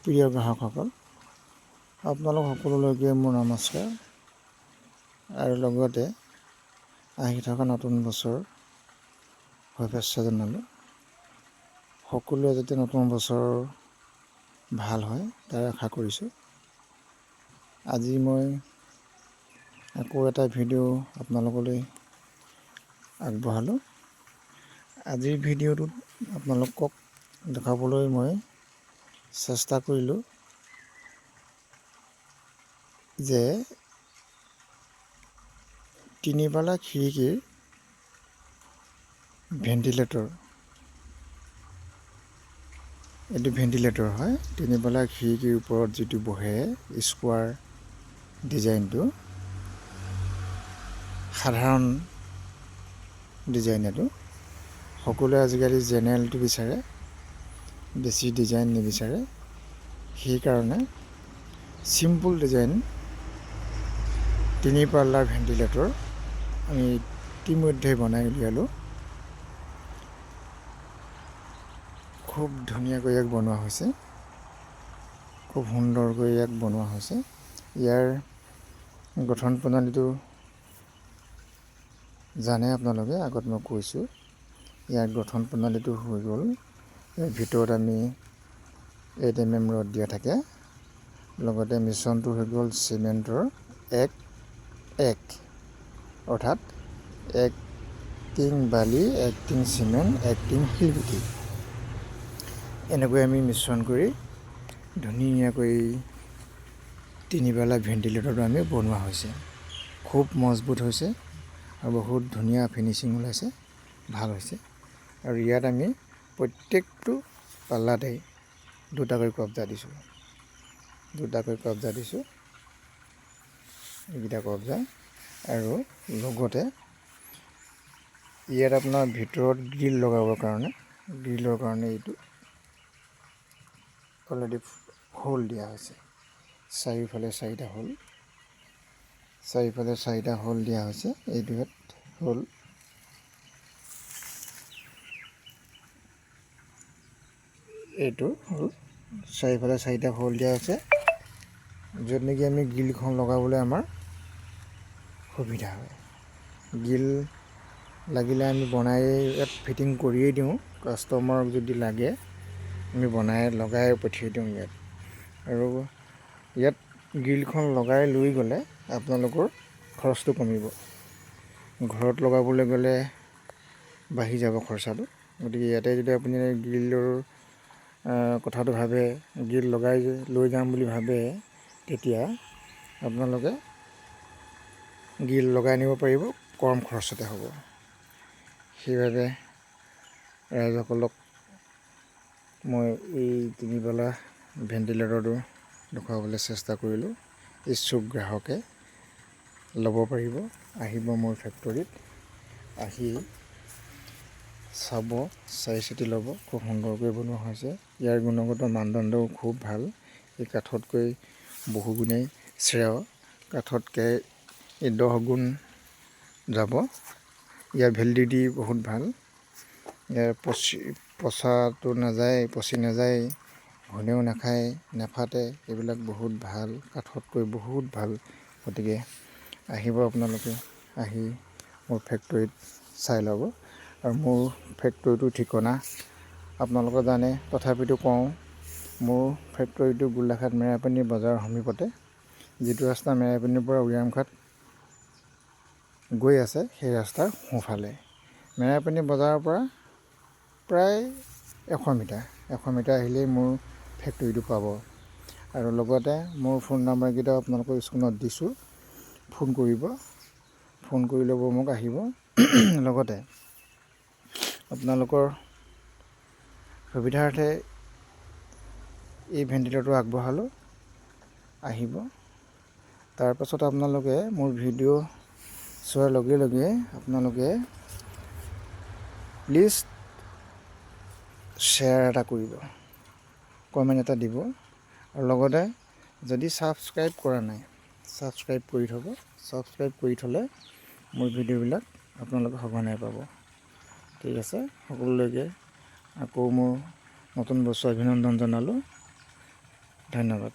প্ৰিয় গ্ৰাহকসকল, আপোনালোক সকলোলৈকে মোৰ নমস্কাৰ আৰু লগতে আহি থকা নতুন বছৰ শুভেচ্ছা জনালোঁ। সকলোৱে যাতে নতুন বছৰ ভাল হয় তাৰ আশা কৰিছোঁ। আজি মই আকৌ এটা ভিডিঅ' আপোনালোকলৈ আগবঢ়ালোঁ। আজিৰ ভিডিঅ'টোত আপোনালোকক দেখাবলৈ মই চেষ্টা কৰিলোঁ যে তিনিপালা খিৰিকীৰ ভেণ্টিলেটৰ, এইটো ভেণ্টিলেটৰ হয়। তিনিপালা খিৰিকীৰ ওপৰত যিটো বহে স্কোৱাৰ ডিজাইনটো, সাধাৰণ ডিজাইন এইটো। সকলোৱে আজিকালি জেনেৰেলটো বিচাৰে, বেছি ডিজাইন নিবিচাৰে। সেইকাৰণে চিম্পুল ডিজাইন তিনি পাল্লাৰ ভেণ্টিলেটৰ আমি ইতিমধ্যে বনাই উলিয়ালোঁ। খুব ধুনীয়াকৈ ইয়াক বনোৱা হৈছে, খুব সুন্দৰকৈ ইয়াক বনোৱা হৈছে। ইয়াৰ গঠন প্ৰণালীটো জানে আপোনালোকে, আগত মই কৈছোঁ। ইয়াৰ গঠন প্ৰণালীটো হৈ গ'ল, ইয়াৰ ভিতৰত আমি 8 mm ৰড দিয়া থাকে। লগতে মিশ্ৰণটো হৈ গ'ল চিমেণ্টৰ 1 অৰ্থাৎ 1 টিং বালি, 1 টিং চিমেণ্ট, 1 টিং শিলগুটি, এনেকৈ আমি মিশ্ৰণ কৰি ধুনীয়াকৈ তিনিপালা ভেণ্টিলেটৰটো আমি বনোৱা হৈছে। খুব মজবুত হৈছে আৰু বহুত ধুনীয়া ফিনিচিং ওলাইছে, ভাল হৈছে। আৰু ইয়াত আমি প্ৰত্যেকটো পাল্লাতেই দুটাকৈ কব্জা দিছোঁ, এইকেইটা কব্জা। আৰু লগতে ইয়াত আপোনাৰ ভিতৰত গ্ৰিল লগাবৰ কাৰণে, গ্ৰিলৰ কাৰণে এইটো অলৰেডি হোল দিয়া হৈছে। চাৰিওফালে 4টা হোল দিয়া হৈছে। এইটো হ'ল চাৰিওফালে 4টা হোল দিয়া হৈছে, য'ত নেকি আমি গ্ৰিলখন লগাবলৈ আমাৰ সুবিধা হয়। গ্ৰিল লাগিলে আমি বনাই ইয়াত ফিটিং কৰিয়েই দিওঁ, কাষ্টমাৰক যদি লাগে আমি বনাই লগাই পঠিয়াই দিওঁ ইয়াত। আৰু ইয়াত গ্ৰিলখন লগাই লৈ গ'লে আপোনালোকৰ খৰচটো কমিব। ঘৰত লগাবলৈ গ'লে বাঢ়ি যাব খৰচাটো। গতিকে ইয়াতে যদি আপুনি গ্ৰিলৰ কথাটো ভাবে, গ্ৰিল লগাই লৈ যাম বুলি ভাবে, তেতিয়া আপোনালোকে গ্ৰিল লগাই নিব পাৰিব, কম খৰচতে হ'ব। সেইবাবে ৰাইজসকলক মই এই তিনিপালা ভেণ্টিলেটৰটো দেখুৱাবলৈ চেষ্টা কৰিলোঁ। ইচ্ছুক গ্ৰাহকে ল'ব পাৰিব, আহিব মোৰ ফেক্টৰীত, আহি চাব, চাই চিতি ল'ব। খুব সুন্দৰকৈ বনোৱা হৈছে। ইয়াৰ গুণগত মানদণ্ডও খুব ভাল। এই কাঠতকৈ বহুগুণেই শ্ৰেয়, কাঠতকৈ 10 গুণ যাব। ইয়াৰ ভেলিডিটি বহুত ভাল। ইয়াৰ পচাটো নাযায়, পচি নাযায়, ঘুণেও নাখায়, নেফাটে, এইবিলাক বহুত ভাল, কাঠতকৈ বহুত ভাল। গতিকে আহিব আপোনালোকে, আহি মোৰ ফেক্টৰীত চাই ল'ব। আৰু মোৰ ফেক্টৰীটোৰ ঠিকনা আপোনালোকে জানে, তথাপিতো কওঁ। মোৰ ফেক্টৰীটো গোলাঘাট মেৰাপানী বজাৰৰ সমীপতে। যিটো ৰাস্তা মেৰাপানীৰ পৰা উৰিয়ামঘাট গৈ আছে, সেই ৰাস্তাৰ সোঁফালে। মেৰাপানী বজাৰৰ পৰা প্ৰায় 100 মিটাৰ আহিলেই মোৰ ফেক্টৰীটো পাব। আৰু লগতে মোৰ ফোন নাম্বাৰকেইটা আপোনালোকৰ স্ক্ৰীণত দিছোঁ, ফোন কৰিব, ফোন কৰি ল'ব মোক, আহিব। লগতে আপোনালোকৰ সুবিধাৰ্থে এই ভেণ্টিলেটৰটো আগবঢ়ালোঁ, আহিব। তাৰপাছত আপোনালোকে মোৰ ভিডিঅ' চোৱাৰ লগে লগে আপোনালোকে প্লিজ শ্বেয়াৰ এটা কৰিব, কমেণ্ট এটা দিব। আৰু লগতে যদি ছাবস্ক্ৰাইব কৰা নাই, ছাবস্ক্ৰাইব কৰি থ'ব। ছাবস্ক্ৰাইব কৰি থ'লে মোৰ ভিডিঅ'বিলাক আপোনালোকে সঘনাই পাব। ঠিক আছে, সকলোলৈকে আকৌ মোৰ নতুন বছৰ অভিনন্দন জনালোঁ। ধন্যবাদ।